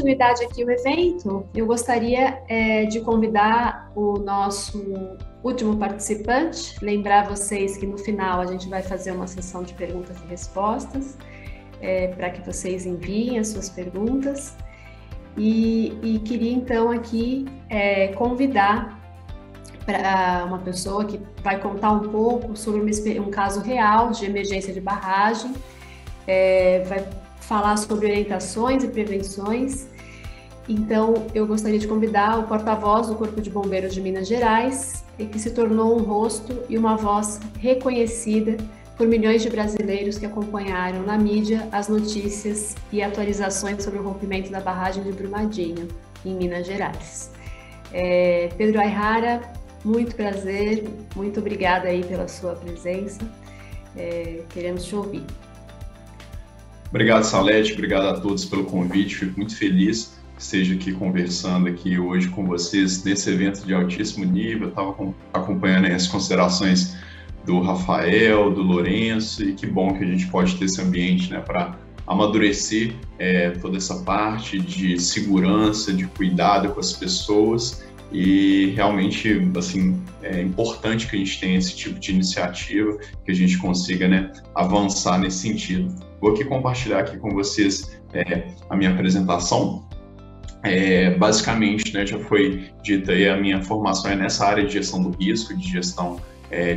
continuidade aqui ao evento, eu gostaria de convidar o nosso último participante, lembrar vocês que no final a gente vai fazer uma sessão de perguntas e respostas, para que vocês enviem as suas perguntas. E queria então aqui convidar para uma pessoa que vai contar um pouco sobre um caso real de emergência de barragem, vai falar sobre orientações e prevenções. Então, eu gostaria de convidar o porta-voz do Corpo de Bombeiros de Minas Gerais, que se tornou um rosto e uma voz reconhecida por milhões de brasileiros que acompanharam na mídia as notícias e atualizações sobre o rompimento da barragem de Brumadinho, em Minas Gerais. Pedro Aihara, muito prazer, muito obrigada aí pela sua presença, queremos te ouvir. Obrigado, Salete, obrigado a todos pelo convite, fico muito feliz que esteja aqui conversando aqui hoje com vocês nesse evento de altíssimo nível. Eu estava acompanhando as considerações do Rafael, do Lourenço, e que bom que a gente pode ter esse ambiente, né, para amadurecer toda essa parte de segurança, de cuidado com as pessoas, e realmente, assim, é importante que a gente tenha esse tipo de iniciativa, que a gente consiga, né, avançar nesse sentido. Vou aqui compartilhar aqui com vocês a minha apresentação. Basicamente, né, já foi dita aí, a minha formação é nessa área de gestão do risco, de gestão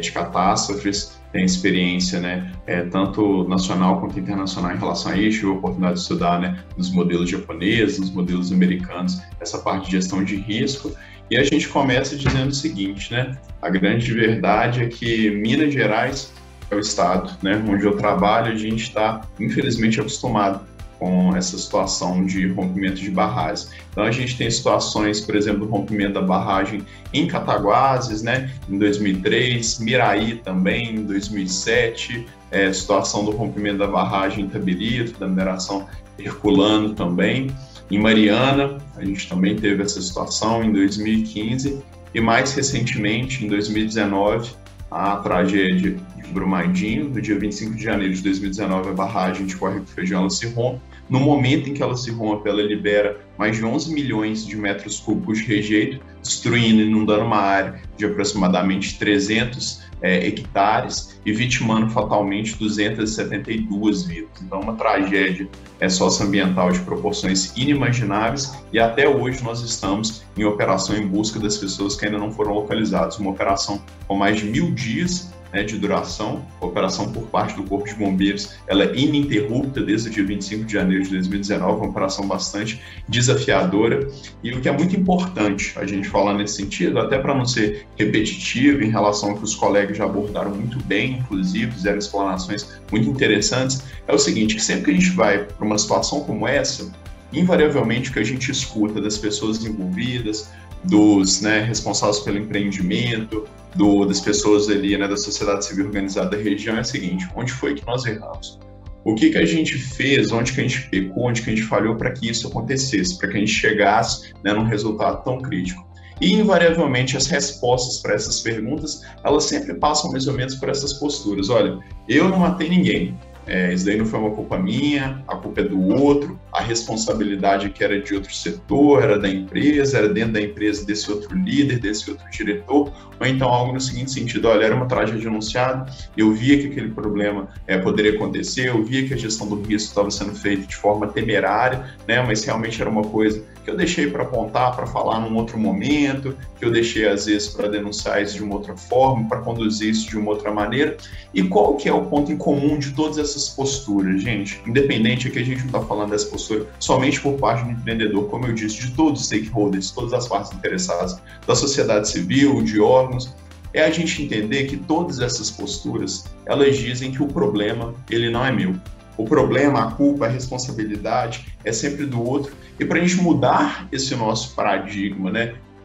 de catástrofes, tem experiência, né, tanto nacional quanto internacional em relação a isso. Tive a oportunidade de estudar, né, nos modelos japoneses, nos modelos americanos, essa parte de gestão de risco. E a gente começa dizendo o seguinte, né, a grande verdade é que Minas Gerais é o estado, né, onde eu trabalho. A gente está, infelizmente, acostumado com essa situação de rompimento de barragens. Então, a gente tem situações, por exemplo, do rompimento da barragem em Cataguases, né, em 2003, Miraí também, em 2007, situação do rompimento da barragem em Itabirito, da mineração Herculano também. Em Mariana, a gente também teve essa situação em 2015, e mais recentemente, em 2019, a tragédia de Brumadinho. No dia 25 de janeiro de 2019, a barragem de Córrego do Feijão ela se rompe. No momento em que ela se rompe, ela libera mais de 11 milhões de metros cúbicos de rejeito, destruindo e inundando uma área de aproximadamente 300 hectares e vitimando fatalmente 272 vidas. Então, uma tragédia socioambiental de proporções inimagináveis, e até hoje nós estamos em operação em busca das pessoas que ainda não foram localizadas. Uma operação com mais de 1000 dias de duração, operação por parte do Corpo de Bombeiros, ela é ininterrupta desde o dia 25 de janeiro de 2019, uma operação bastante desafiadora. E o que é muito importante a gente falar nesse sentido, até para não ser repetitivo em relação ao que os colegas já abordaram muito bem, inclusive fizeram explanações muito interessantes, é o seguinte, que sempre que a gente vai para uma situação como essa, invariavelmente o que a gente escuta das pessoas envolvidas, dos responsáveis pelo empreendimento, das pessoas ali, da sociedade civil organizada da região, é o seguinte: onde foi que nós erramos? O que a gente fez, onde que a gente pecou, onde que a gente falhou para que isso acontecesse, para que a gente chegasse num resultado tão crítico? E, invariavelmente, as respostas para essas perguntas, elas sempre passam mais ou menos por essas posturas. Olha, eu não matei ninguém, isso daí não foi uma culpa minha, a culpa é do outro, a responsabilidade que era de outro setor, era da empresa, era dentro da empresa desse outro líder, desse outro diretor, ou então algo no seguinte sentido: olha, era uma tragédia anunciada, eu via que aquele problema poderia acontecer, eu via que a gestão do risco estava sendo feita de forma temerária, mas realmente era uma coisa que eu deixei para apontar, para falar num outro momento, que eu deixei às vezes para denunciar isso de uma outra forma, para conduzir isso de uma outra maneira. E qual que é o ponto em comum de todas essas posturas, gente? Independente, aqui a gente não está falando dessa postura somente por parte do empreendedor, como eu disse, de todos os stakeholders, todas as partes interessadas, da sociedade civil, de órgãos, é a gente entender que todas essas posturas, elas dizem que o problema, ele não é meu. O problema, a culpa, a responsabilidade é sempre do outro. E para a gente mudar esse nosso paradigma,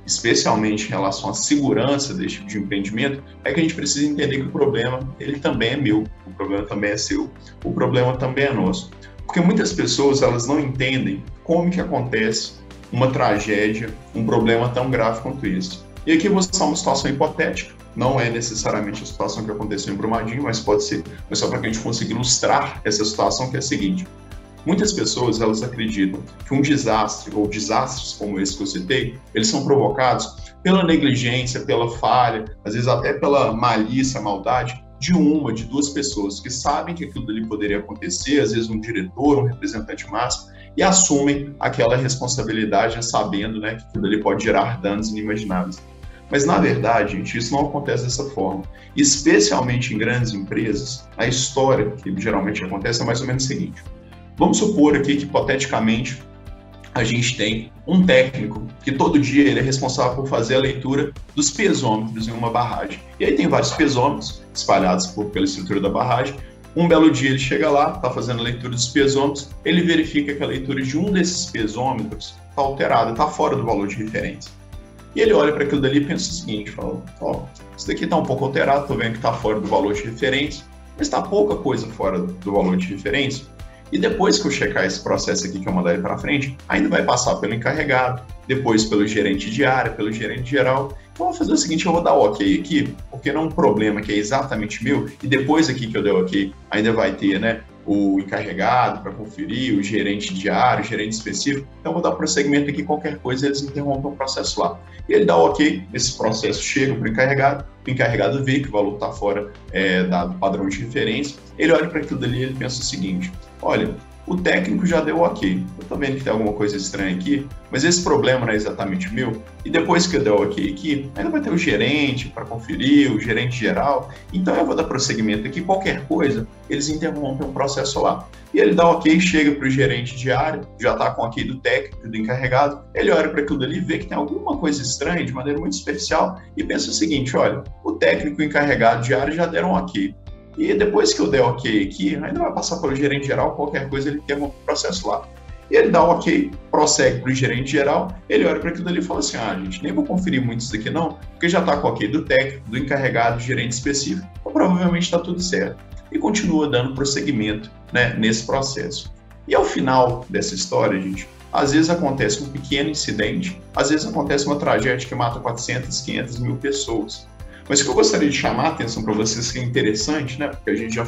especialmente em relação à segurança desse tipo de empreendimento, é que a gente precisa entender que o problema, ele também é meu, o problema também é seu, o problema também é nosso. Porque muitas pessoas, elas não entendem como que acontece uma tragédia, um problema tão grave quanto isso. E aqui eu vou citar uma situação hipotética, não é necessariamente a situação que aconteceu em Brumadinho, mas pode ser, mas só para que a gente consiga ilustrar essa situação, que é a seguinte: Muitas pessoas, elas acreditam que um desastre, ou desastres como esse que eu citei, eles são provocados pela negligência, pela falha, às vezes até pela malícia, maldade, de uma, de duas pessoas que sabem que aquilo ali poderia acontecer, às vezes um diretor, um representante máximo, e assumem aquela responsabilidade sabendo, né, que aquilo ali pode gerar danos inimagináveis. Mas, na verdade, gente, isso não acontece dessa forma. Especialmente em grandes empresas, a história que geralmente acontece é mais ou menos o seguinte. Vamos supor aqui que, hipoteticamente, a gente tem um técnico que todo dia ele é responsável por fazer a leitura dos pesômetros em uma barragem. E aí tem vários pesômetros espalhados pela estrutura da barragem. Um belo dia ele chega lá, está fazendo a leitura dos pesômetros, ele verifica que a leitura de um desses pesômetros está alterada, está fora do valor de referência. E ele olha para aquilo dali e pensa o seguinte, fala, isso daqui está um pouco alterado, estou vendo que está fora do valor de referência, mas está pouca coisa fora do valor de referência. E depois que eu checar esse processo aqui que eu mandar ele para frente, ainda vai passar pelo encarregado, depois pelo gerente de área, pelo gerente geral. Então eu vou fazer o seguinte, eu vou dar o ok aqui, porque não é um problema que é exatamente meu, e depois aqui que eu der o ok, ainda vai ter, né, o encarregado para conferir, o gerente de área, o gerente específico. Então eu vou dar prosseguimento aqui, qualquer coisa eles interrompem o processo lá. E ele dá o ok, esse processo chega para o encarregado vê que o valor está fora do padrão de referência, ele olha para aquilo dali e ele pensa o seguinte, olha, o técnico já deu ok, eu estou vendo que tem alguma coisa estranha aqui, mas esse problema não é exatamente meu, e depois que eu der o ok aqui, ainda vai ter o gerente para conferir, o gerente geral, então eu vou dar prosseguimento aqui, qualquer coisa, eles interrompem o processo lá. E ele dá ok, chega para o gerente de área, já está com ok do técnico, do encarregado, ele olha para aquilo dali, vê que tem alguma coisa estranha, de maneira muito especial, e pensa o seguinte, olha, o técnico e o encarregado de área já deram ok, e depois que eu der ok aqui, ainda vai passar pelo gerente geral, qualquer coisa ele interrompe o processo lá. E ele dá ok, prossegue para o gerente geral, ele olha para aquilo dali e fala assim, gente, nem vou conferir muito isso aqui não, porque já está com ok do técnico, do encarregado, do gerente específico, então provavelmente está tudo certo. E continua dando prosseguimento, né, nesse processo. E ao final dessa história, gente, às vezes acontece um pequeno incidente, às vezes acontece uma tragédia que mata 400, 500 mil pessoas. Mas o que eu gostaria de chamar a atenção para vocês, que é interessante, né, porque a gente já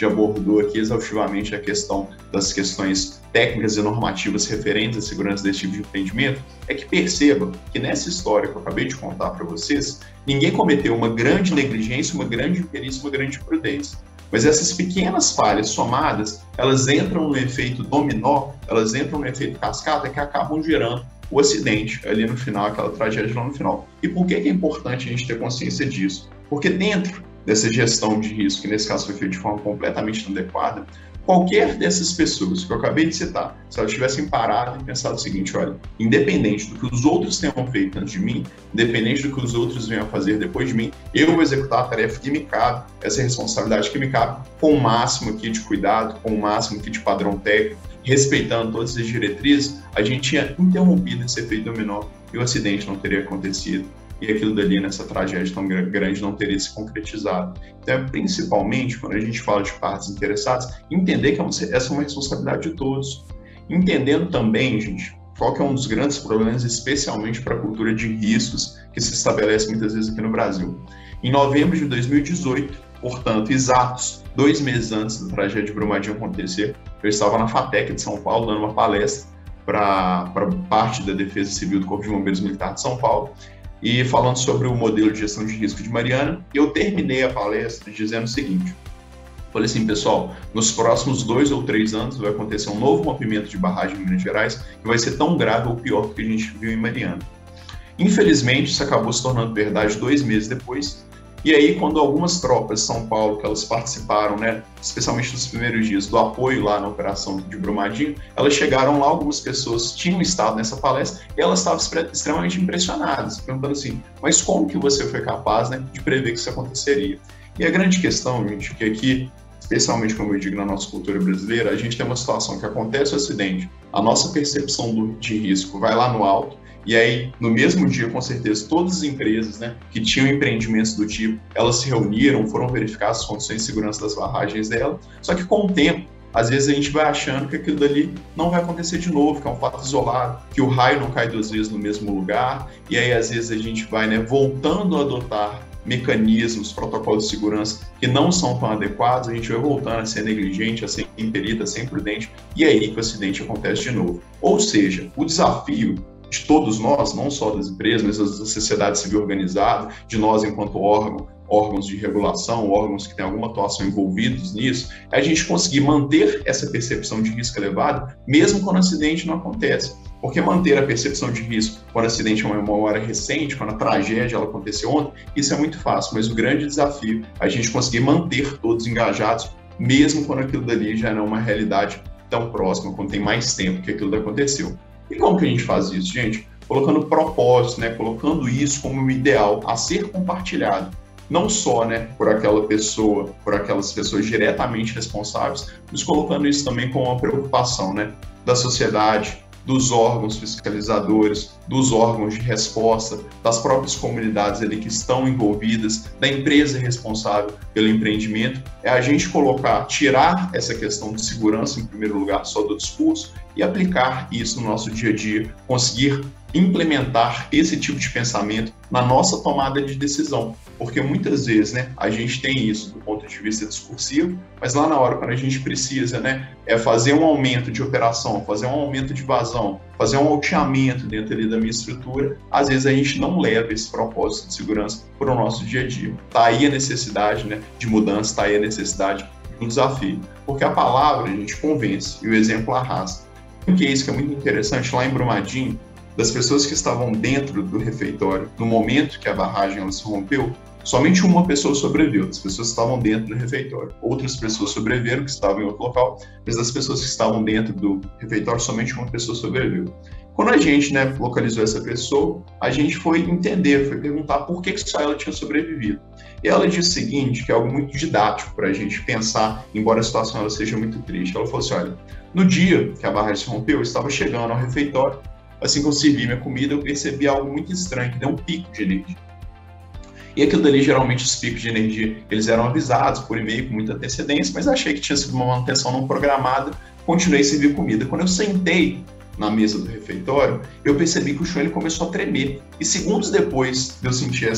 abordou aqui exaustivamente a questão das questões técnicas e normativas referentes à segurança desse tipo de empreendimento, é que percebam que nessa história que eu acabei de contar para vocês, ninguém cometeu uma grande negligência, uma grande imperícia, uma grande imprudência. Mas essas pequenas falhas somadas, elas entram no efeito dominó, elas entram no efeito cascata, que acabam gerando o acidente ali no final, aquela tragédia lá no final. E por que é importante a gente ter consciência disso? Porque dentro dessa gestão de risco, que nesse caso foi feita de forma completamente inadequada, qualquer dessas pessoas que eu acabei de citar, se elas tivessem parado e pensado o seguinte, olha, independente do que os outros tenham feito antes de mim, independente do que os outros venham a fazer depois de mim, eu vou executar a tarefa que me cabe, essa responsabilidade que me cabe, com o máximo aqui de cuidado, com o máximo aqui de padrão técnico, respeitando todas as diretrizes, a gente tinha interrompido esse efeito dominó e o acidente não teria acontecido. E aquilo dali, nessa tragédia tão grande, não teria se concretizado. Então, principalmente, quando a gente fala de partes interessadas, entender que essa é uma responsabilidade de todos. Entendendo também, gente, qual que é um dos grandes problemas, especialmente para a cultura de riscos que se estabelece muitas vezes aqui no Brasil. Em novembro de 2018, portanto, exatos 2 meses antes da tragédia de Brumadinho acontecer, eu estava na FATEC de São Paulo, dando uma palestra para parte da Defesa Civil do Corpo de Bombeiros Militar de São Paulo, e falando sobre o modelo de gestão de risco de Mariana, eu terminei a palestra dizendo o seguinte, falei assim, pessoal, nos próximos 2 ou 3 anos vai acontecer um novo rompimento de barragem em Minas Gerais que vai ser tão grave ou pior do que a gente viu em Mariana. Infelizmente, isso acabou se tornando verdade 2 meses depois, e aí quando algumas tropas de São Paulo, que elas participaram, né, especialmente nos primeiros dias, do apoio lá na operação de Brumadinho, elas chegaram lá, algumas pessoas tinham estado nessa palestra e elas estavam extremamente impressionadas, perguntando assim, mas como que você foi capaz, né, de prever que isso aconteceria? E a grande questão, gente, que aqui, especialmente como eu digo na nossa cultura brasileira, a gente tem uma situação que acontece o acidente, a nossa percepção de risco vai lá no alto, e aí, no mesmo dia, com certeza, todas as empresas, né, que tinham empreendimentos do tipo, elas se reuniram, foram verificar as condições de segurança das barragens dela, só que com o tempo, às vezes a gente vai achando que aquilo dali não vai acontecer de novo, que é um fato isolado, que o raio não cai 2 vezes no mesmo lugar, e aí às vezes a gente vai, né, voltando a adotar mecanismos, protocolos de segurança que não são tão adequados, a gente vai voltando a ser negligente, a ser imperito, a ser imprudente, e é aí que o acidente acontece de novo. Ou seja, o desafio de todos nós, não só das empresas, mas da sociedade civil organizada, de nós enquanto órgãos de regulação, órgãos que têm alguma atuação envolvidos nisso, é a gente conseguir manter essa percepção de risco elevado, mesmo quando o acidente não acontece. Porque manter a percepção de risco quando o acidente é uma memória recente, quando a tragédia ela aconteceu ontem, isso é muito fácil, mas o grande desafio é a gente conseguir manter todos engajados, mesmo quando aquilo dali já não é uma realidade tão próxima, quando tem mais tempo que aquilo aconteceu. E como que a gente faz isso, gente? Colocando propósito, né? Colocando isso como um ideal a ser compartilhado. Não só, né, por aquela pessoa, por aquelas pessoas diretamente responsáveis, mas colocando isso também como uma preocupação, né, da sociedade, dos órgãos fiscalizadores, dos órgãos de resposta, das próprias comunidades ali que estão envolvidas, da empresa responsável pelo empreendimento, é a gente tirar essa questão de segurança em primeiro lugar só do discurso e aplicar isso no nosso dia a dia, conseguir implementar esse tipo de pensamento na nossa tomada de decisão, porque muitas vezes, né, a gente tem isso do ponto de vista discursivo, mas lá na hora, quando a gente precisa, né, fazer um aumento de operação, fazer um aumento de vazão, fazer um alteamento dentro ali da minha estrutura, às vezes a gente não leva esse propósito de segurança para o nosso dia a dia. Está aí a necessidade, né, de mudança, está aí a necessidade de um desafio, porque a palavra a gente convence e o exemplo arrasta. O que é isso que é muito interessante? Lá em Brumadinho, das pessoas que estavam dentro do refeitório, no momento que a barragem ela se rompeu, somente uma pessoa sobreviveu. As pessoas que estavam dentro do refeitório. Outras pessoas sobreviveram, que estavam em outro local, mas das pessoas que estavam dentro do refeitório, somente uma pessoa sobreviveu. Quando a gente, né, localizou essa pessoa, a gente foi entender, foi perguntar por que só ela tinha sobrevivido. E ela disse o seguinte, que é algo muito didático para a gente pensar, embora a situação ela seja muito triste. Ela falou assim, olha, no dia que a barragem se rompeu, eu estava chegando ao refeitório, assim que eu servi minha comida, eu percebi algo muito estranho, que deu um pico de energia. E aquilo dali, geralmente, os picos de energia, eles eram avisados por e-mail com muita antecedência, mas achei que tinha sido uma manutenção não programada, continuei a servir comida. Quando eu sentei na mesa do refeitório, eu percebi que o chão ele começou a tremer. E segundos depois de eu sentir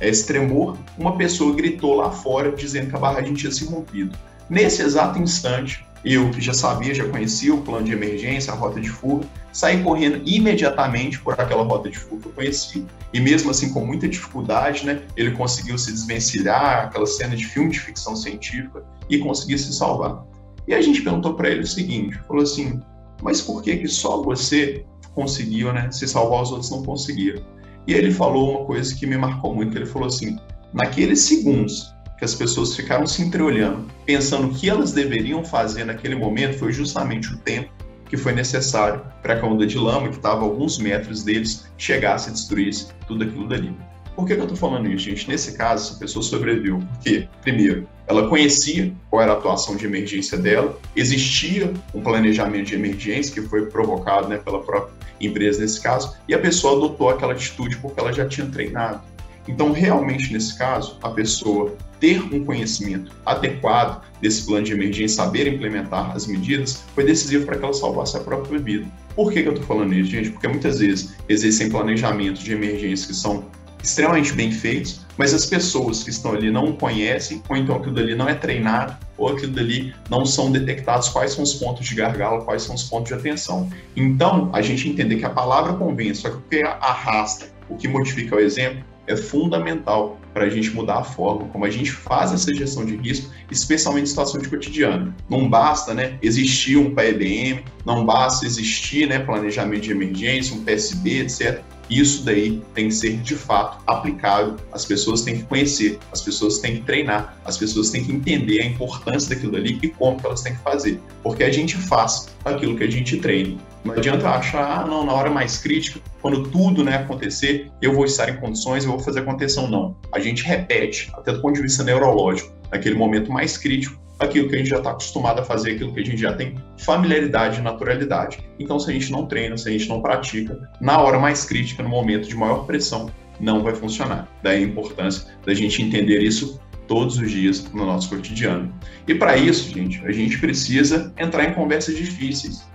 esse tremor, uma pessoa gritou lá fora, dizendo que a barragem tinha se rompido. Nesse exato instante, eu já sabia, já conhecia o plano de emergência, a rota de fuga, saí correndo imediatamente por aquela rota de fuga que eu conhecia. E mesmo assim, com muita dificuldade, né, ele conseguiu se desvencilhar, aquela cena de filme de ficção científica, e conseguiu se salvar. E a gente perguntou para ele o seguinte, falou assim, mas por que só você conseguiu, né, se salvar, os outros não conseguiram? E ele falou uma coisa que me marcou muito, ele falou assim, naqueles segundos que as pessoas ficaram se entreolhando, pensando o que elas deveriam fazer naquele momento, foi justamente o tempo que foi necessário para que a onda de lama, que estava a alguns metros deles, chegasse e destruísse tudo aquilo dali. Por que eu estou falando isso, gente? Nesse caso, essa pessoa sobreviveu porque, primeiro, ela conhecia qual era a atuação de emergência dela, existia um planejamento de emergência que foi provocado, né, pela própria empresa nesse caso, e a pessoa adotou aquela atitude porque ela já tinha treinado. Então, realmente, nesse caso, a pessoa ter um conhecimento adequado desse plano de emergência, saber implementar as medidas, foi decisivo para que ela salvasse a própria vida. Por que eu estou falando isso, gente? Porque muitas vezes existem planejamentos de emergência que são extremamente bem feitos, mas as pessoas que estão ali não conhecem, ou então aquilo dali não é treinado, ou aquilo dali não são detectados quais são os pontos de gargalo, quais são os pontos de atenção. Então, a gente entender que a palavra convence, só que o que arrasta, o que modifica o exemplo, é fundamental para a gente mudar a forma como a gente faz essa gestão de risco, especialmente em situação de cotidiano. Não basta, né, existir um PEDM, não basta existir, né, planejamento de emergência, um PSB, etc. Isso daí tem que ser, de fato, aplicável. As pessoas têm que conhecer, as pessoas têm que treinar, as pessoas têm que entender a importância daquilo ali e como que elas têm que fazer. Porque a gente faz aquilo que a gente treina. Não adianta achar, não, na hora mais crítica, quando tudo, né, acontecer, eu vou estar em condições, eu vou fazer a contenção. Não. A gente repete, até do ponto de vista neurológico, naquele momento mais crítico, aquilo que a gente já está acostumado a fazer, aquilo que a gente já tem familiaridade e naturalidade. Então, se a gente não treina, se a gente não pratica, na hora mais crítica, no momento de maior pressão, não vai funcionar. Daí a importância da gente entender isso todos os dias no nosso cotidiano. E para isso, gente, a gente precisa entrar em conversas difíceis.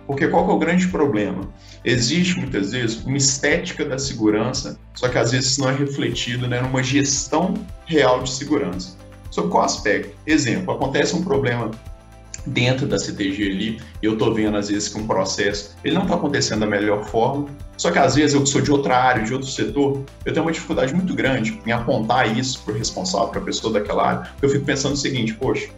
Porque qual que é o grande problema? Existe, muitas vezes, uma estética da segurança, só que às vezes isso não é refletido, né, numa gestão real de segurança. Sobre qual aspecto? Exemplo, acontece um problema dentro da CTG ali, eu estou vendo às vezes que um processo, ele não está acontecendo da melhor forma, só que às vezes eu que sou de outra área, de outro setor, eu tenho uma dificuldade muito grande em apontar isso para o responsável, para a pessoa daquela área, porque eu fico pensando o seguinte, poxa,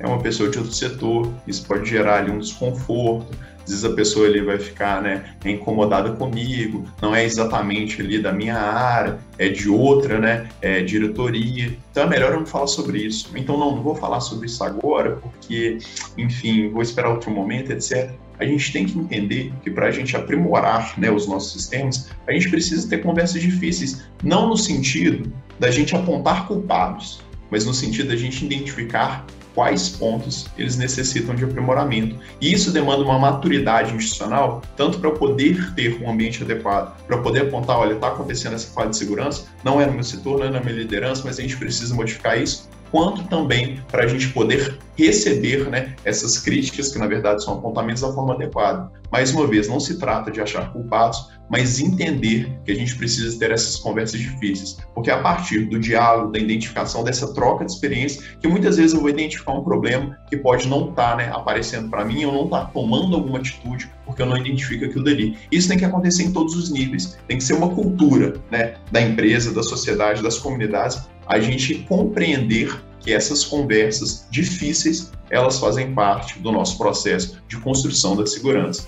é uma pessoa de outro setor, isso pode gerar ali um desconforto, às vezes a pessoa ali vai ficar, né, incomodada comigo, não é exatamente ali da minha área, é de outra, né, diretoria, então é melhor eu não falar sobre isso. Então não vou falar sobre isso agora, porque, enfim, vou esperar outro momento, etc. A gente tem que entender que para a gente aprimorar, né, os nossos sistemas, a gente precisa ter conversas difíceis, não no sentido da gente apontar culpados, mas no sentido da gente identificar quais pontos eles necessitam de aprimoramento. E isso demanda uma maturidade institucional, tanto para eu poder ter um ambiente adequado, para eu poder apontar, olha, está acontecendo essa falha de segurança, não é no meu setor, não é na minha liderança, mas a gente precisa modificar isso, quanto também para a gente poder receber, né, essas críticas, que na verdade são apontamentos da forma adequada. Mais uma vez, não se trata de achar culpados, mas entender que a gente precisa ter essas conversas difíceis, porque é a partir do diálogo, da identificação, dessa troca de experiência, que muitas vezes eu vou identificar um problema que pode não estar, né, aparecendo para mim, ou não estar tomando alguma atitude, porque eu não identifico aquilo dali. Isso tem que acontecer em todos os níveis, tem que ser uma cultura, né, da empresa, da sociedade, das comunidades, a gente compreender que essas conversas difíceis, elas fazem parte do nosso processo de construção da segurança.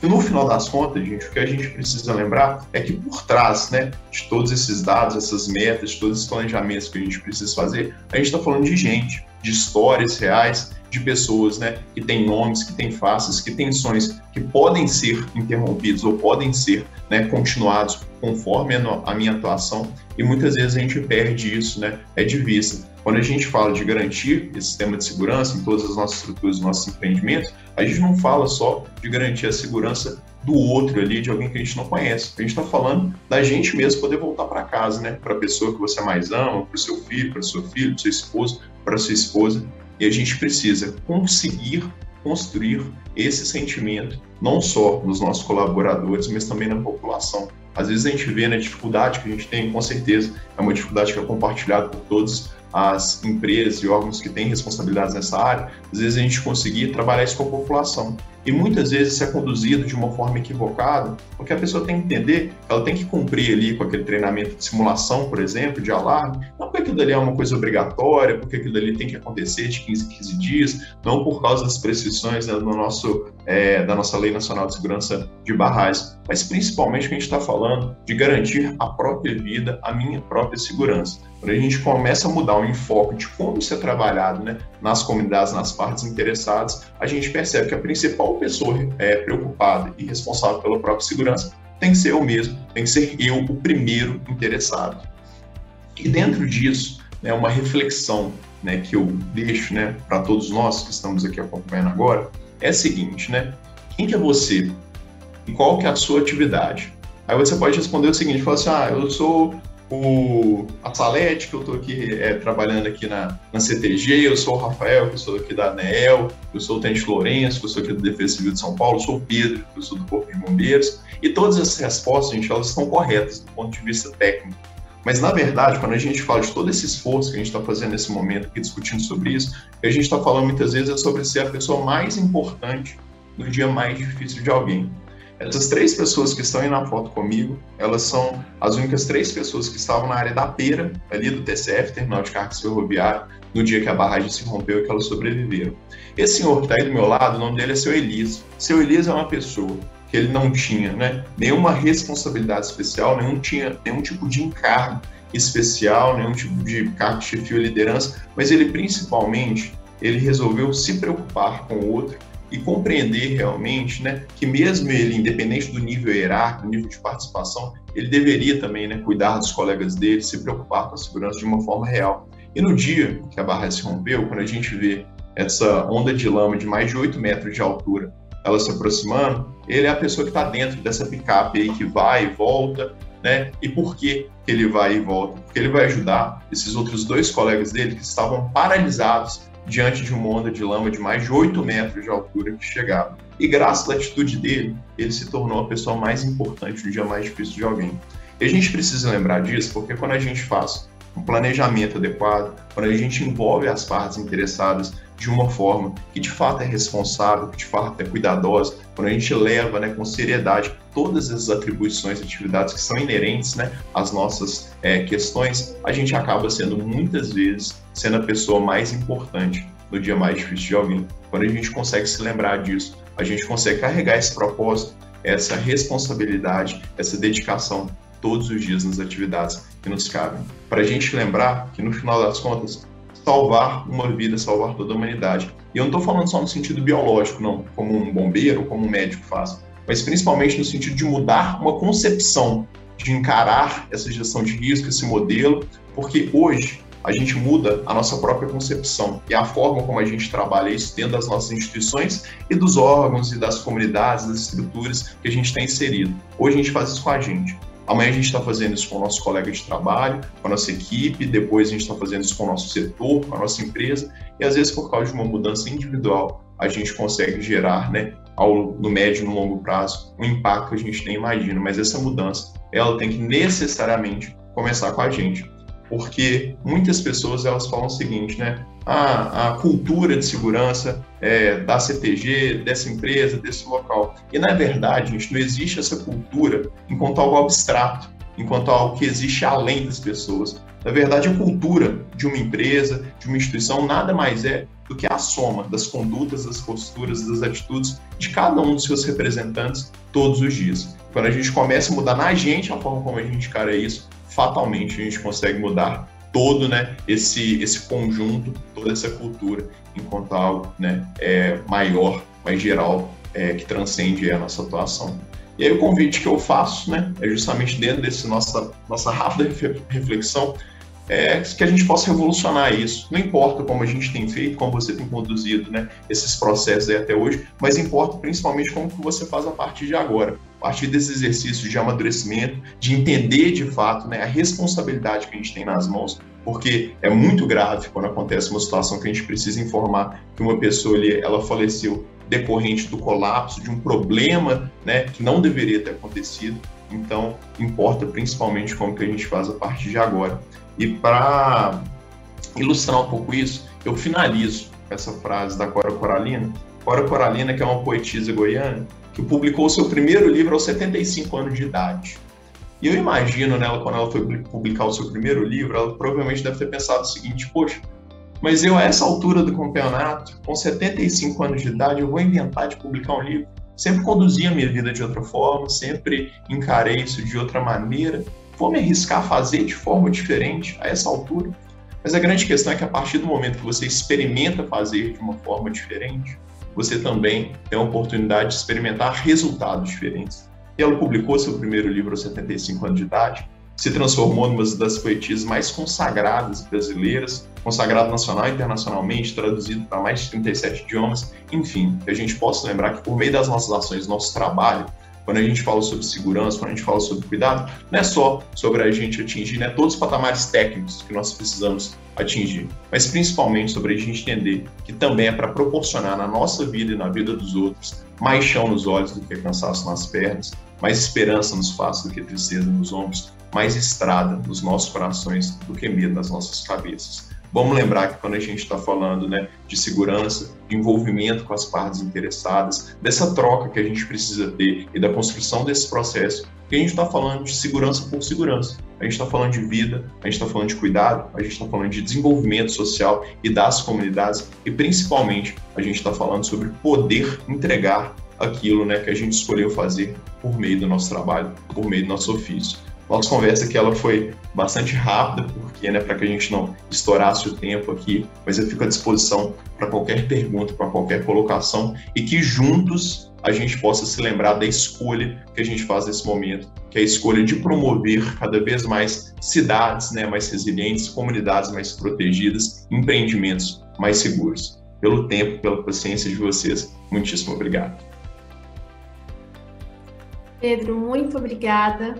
E no final das contas, gente, o que a gente precisa lembrar é que por trás, né, de todos esses dados, essas metas, de todos esses planejamentos que a gente precisa fazer, a gente está falando de gente, de histórias reais, de pessoas, né, que têm nomes, que têm faces, que têm sonhos que podem ser interrompidos ou podem ser, né, continuados conforme a minha atuação, e muitas vezes a gente perde isso, né, de vista. Quando a gente fala de garantir esse sistema de segurança em todas as nossas estruturas, nossos empreendimentos, a gente não fala só de garantir a segurança do outro ali, de alguém que a gente não conhece. A gente está falando da gente mesmo poder voltar para casa, né? Para a pessoa que você mais ama, para o seu filho, para o seu filho, para o seu esposo, para a sua esposa. E a gente precisa conseguir construir esse sentimento, não só nos nossos colaboradores, mas também na população. Às vezes a gente vê na dificuldade que a gente tem, com certeza, é uma dificuldade que é compartilhada por todas as empresas e órgãos que têm responsabilidades nessa área, às vezes a gente conseguir trabalhar isso com a população. E muitas vezes isso é conduzido de uma forma equivocada, porque a pessoa tem que entender que ela tem que cumprir ali com aquele treinamento de simulação, por exemplo, de alarme, não porque aquilo dali é uma coisa obrigatória, porque aquilo dali tem que acontecer de 15 em 15 dias, não por causa das prescrições, né, da nossa Lei Nacional de Segurança de Barrais, mas principalmente que a gente está falando de garantir a própria vida, a minha própria segurança. Quando a gente começa a mudar o enfoque de como isso é trabalhado, né, nas comunidades, nas partes interessadas, a gente percebe que a principal pessoa preocupada e responsável pela própria segurança tem que ser eu mesmo, tem que ser eu o primeiro interessado. E dentro disso, né, uma reflexão, né, que eu deixo, né, para todos nós que estamos aqui acompanhando agora, é a seguinte, né, quem que é você e qual que é a sua atividade? Aí você pode responder o seguinte, fala assim, eu sou a Salete, que eu estou aqui trabalhando aqui na CTG, eu sou o Rafael, que eu sou aqui da ANEEL, eu sou o Tenente Lourenço, que eu sou aqui do Defesa Civil de São Paulo, eu sou o Pedro, que eu sou do Corpo de Bombeiros, e todas essas respostas, gente, elas estão corretas do ponto de vista técnico. Mas, na verdade, quando a gente fala de todo esse esforço que a gente está fazendo nesse momento aqui, discutindo sobre isso, o que a gente está falando muitas vezes é sobre ser a pessoa mais importante no dia mais difícil de alguém. Essas 3 pessoas que estão aí na foto comigo, elas são as únicas 3 pessoas que estavam na área da Pera, ali do TCF, Terminal de Cargas Ferroviário, no dia que a barragem se rompeu e que elas sobreviveram. Esse senhor que está aí do meu lado, o nome dele é Seu Elias. Seu Elias é uma pessoa que ele não tinha, né, nenhuma responsabilidade especial, nenhum tipo de encargo especial, nenhum tipo de cargo de chefia ou liderança, mas ele principalmente, ele resolveu se preocupar com o outro e compreender realmente, né, que mesmo ele, independente do nível hierárquico, do nível de participação, ele deveria também, né, cuidar dos colegas dele, se preocupar com a segurança de uma forma real. E no dia que a barragem se rompeu, quando a gente vê essa onda de lama de mais de 8 metros de altura, ela se aproximando, ele é a pessoa que está dentro dessa picape aí que vai e volta, né? E por que ele vai e volta? Porque ele vai ajudar esses outros 2 colegas dele que estavam paralisados diante de uma onda de lama de mais de 8 metros de altura que chegava. E graças à atitude dele, ele se tornou a pessoa mais importante no dia mais difícil de alguém. E a gente precisa lembrar disso, porque quando a gente faz um planejamento adequado, quando a gente envolve as partes interessadas de uma forma que de fato é responsável, que de fato é cuidadosa, quando a gente leva, né, com seriedade todas as atribuições e atividades que são inerentes, né, às nossas questões, a gente acaba sendo muitas vezes sendo a pessoa mais importante no dia mais difícil de alguém. Quando a gente consegue se lembrar disso, a gente consegue carregar esse propósito, essa responsabilidade, essa dedicação todos os dias nas atividades que nos cabem. Para a gente lembrar que, no final das contas, salvar uma vida, salvar toda a humanidade. E eu não estou falando só no sentido biológico, não, como um bombeiro ou como um médico faz, mas principalmente no sentido de mudar uma concepção, de encarar essa gestão de risco, esse modelo, porque hoje a gente muda a nossa própria concepção e a forma como a gente trabalha isso dentro das nossas instituições e dos órgãos e das comunidades, das estruturas que a gente tem inserido. Hoje a gente faz isso com a gente. Amanhã a gente está fazendo isso com o nosso colega de trabalho, com a nossa equipe, depois a gente está fazendo isso com o nosso setor, com a nossa empresa, e às vezes por causa de uma mudança individual, a gente consegue gerar, né, no médio e no longo prazo, um impacto que a gente nem imagina, mas essa mudança, ela tem que necessariamente começar com a gente, porque muitas pessoas, elas falam o seguinte, né, a cultura de segurança da CTG, dessa empresa, desse local. E, na verdade, gente, não existe essa cultura enquanto algo abstrato, enquanto algo que existe além das pessoas. Na verdade, a cultura de uma empresa, de uma instituição, nada mais é do que a soma das condutas, das posturas, das atitudes de cada um dos seus representantes todos os dias. Quando a gente começa a mudar na gente a forma como a gente encara isso, fatalmente a gente consegue mudar todo, né, esse conjunto, toda essa cultura, enquanto algo, né, maior, mais geral, que transcende a nossa atuação. E aí o convite que eu faço, né, é justamente dentro desse nossa rápida reflexão, que a gente possa revolucionar isso. Não importa como a gente tem feito, como você tem conduzido, né, esses processos aí até hoje, mas importa principalmente como que você faz a partir de agora, a partir desse exercício de amadurecimento, de entender de fato, né, a responsabilidade que a gente tem nas mãos, porque é muito grave quando acontece uma situação que a gente precisa informar que uma pessoa ali, ela faleceu decorrente do colapso, de um problema, né, que não deveria ter acontecido. Então, importa principalmente como que a gente faz a partir de agora. E para ilustrar um pouco isso, eu finalizo com essa frase da Cora Coralina. Cora Coralina, que é uma poetisa goiana, que publicou seu primeiro livro aos 75 anos de idade. E eu imagino, né, quando ela foi publicar o seu primeiro livro, ela provavelmente deve ter pensado o seguinte: poxa, mas eu a essa altura do campeonato, com 75 anos de idade, eu vou inventar de publicar um livro? Sempre conduzi a minha vida de outra forma, sempre encarei isso de outra maneira. Vou me arriscar a fazer de forma diferente a essa altura? Mas a grande questão é que a partir do momento que você experimenta fazer de uma forma diferente, você também tem a oportunidade de experimentar resultados diferentes. E ela publicou seu primeiro livro aos 75 anos de idade, se transformou numa das poetisas mais consagradas brasileiras, consagrado nacional e internacionalmente, traduzido para mais de 37 idiomas. Enfim, que a gente possa lembrar que por meio das nossas ações, nosso trabalho, quando a gente fala sobre segurança, quando a gente fala sobre cuidado, não é só sobre a gente atingir, né, todos os patamares técnicos que nós precisamos atingir, mas principalmente sobre a gente entender que também é para proporcionar na nossa vida e na vida dos outros mais chão nos olhos do que cansaço nas pernas, mais esperança nos faces do que tristeza nos ombros, mais estrada nos nossos corações do que medo nas nossas cabeças. Vamos lembrar que quando a gente está falando, né, de segurança, de envolvimento com as partes interessadas, dessa troca que a gente precisa ter e da construção desse processo, que a gente está falando de segurança por segurança. A gente está falando de vida, a gente está falando de cuidado, a gente está falando de desenvolvimento social e das comunidades e, principalmente, a gente está falando sobre poder entregar aquilo, né, que a gente escolheu fazer por meio do nosso trabalho, por meio do nosso ofício. Nossa conversa aqui ela foi bastante rápida, porque, né, para que a gente não estourasse o tempo aqui, mas eu fico à disposição para qualquer pergunta, para qualquer colocação, e que juntos a gente possa se lembrar da escolha que a gente faz nesse momento, que é a escolha de promover cada vez mais cidades, né, mais resilientes, comunidades mais protegidas, empreendimentos mais seguros. Pelo tempo, pela paciência de vocês, muitíssimo obrigado. Pedro, muito obrigada.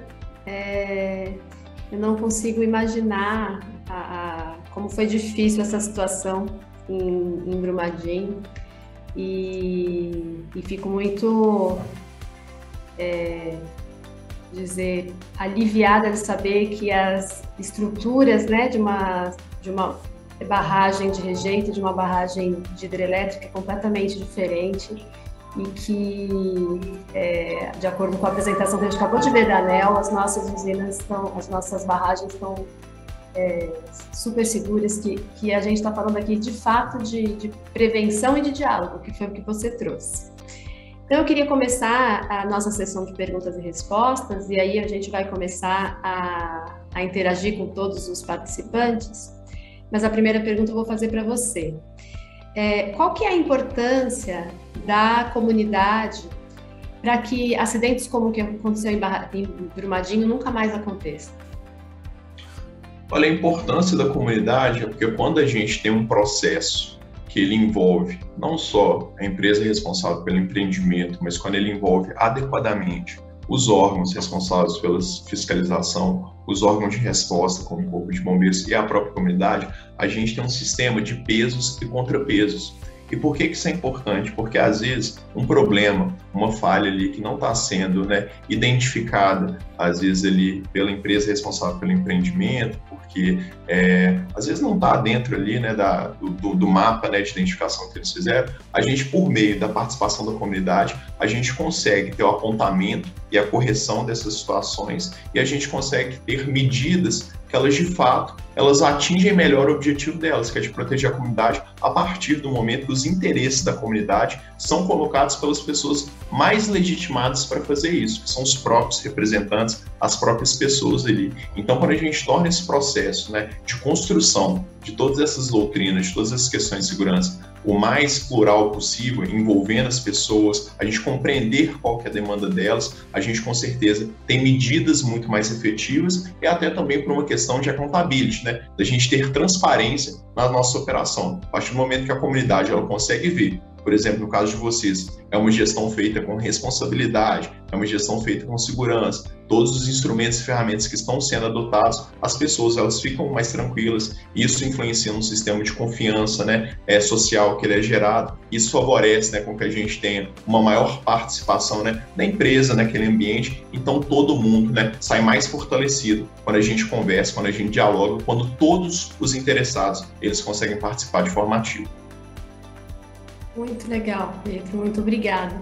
Eu não consigo imaginar como foi difícil essa situação em Brumadinho e fico muito aliviada de saber que as estruturas, né, de uma barragem de rejeito, de uma barragem de hidrelétrica é completamente diferente e que, de acordo com a apresentação que a gente acabou de ver da ANEEL, as nossas usinas as nossas barragens estão super seguras, que a gente está falando aqui de fato de prevenção e de diálogo, que foi o que você trouxe. Então, eu queria começar a nossa sessão de perguntas e respostas, e aí a gente vai começar a interagir com todos os participantes, mas a primeira pergunta eu vou fazer para você. Qual que é a importância da comunidade para que acidentes como o que aconteceu em Brumadinho nunca mais aconteçam? Olha, a importância da comunidade é porque quando a gente tem um processo que ele envolve não só a empresa responsável pelo empreendimento, mas quando ele envolve adequadamente os órgãos responsáveis pela fiscalização, os órgãos de resposta, como o Corpo de Bombeiros e a própria comunidade, a gente tem um sistema de pesos e contrapesos. E por que isso é importante? Porque, às vezes, um problema, uma falha ali que não está sendo, né, identificada, às vezes, ali pela empresa responsável pelo empreendimento, porque, às vezes, não está dentro ali, né, do mapa, né, de identificação que eles fizeram, a gente, por meio da participação da comunidade, a gente consegue ter o apontamento e a correção dessas situações e a gente consegue ter medidas que elas, de fato, elas atingem melhor o objetivo delas, que é de proteger a comunidade a partir do momento que os interesses da comunidade são colocados pelas pessoas mais legitimadas para fazer isso, que são os próprios representantes, as próprias pessoas ali. Então, quando a gente torna esse processo, né, de construção de todas essas doutrinas, de todas essas questões de segurança, o mais plural possível, envolvendo as pessoas, a gente compreender qual que é a demanda delas, a gente com certeza tem medidas muito mais efetivas e até também por uma questão de accountability, né? Da gente ter transparência na nossa operação. A partir do momento que a comunidade ela consegue ver, por exemplo, no caso de vocês, é uma gestão feita com responsabilidade, é uma gestão feita com segurança, todos os instrumentos e ferramentas que estão sendo adotados, as pessoas elas ficam mais tranquilas, isso influencia no sistema de confiança, né, social que ele é gerado, isso favorece, né, com que a gente tenha uma maior participação, né, da empresa naquele ambiente, então todo mundo, né, sai mais fortalecido quando a gente conversa, quando a gente dialoga, quando todos os interessados eles conseguem participar de forma ativa. Muito legal, Pedro, muito obrigada.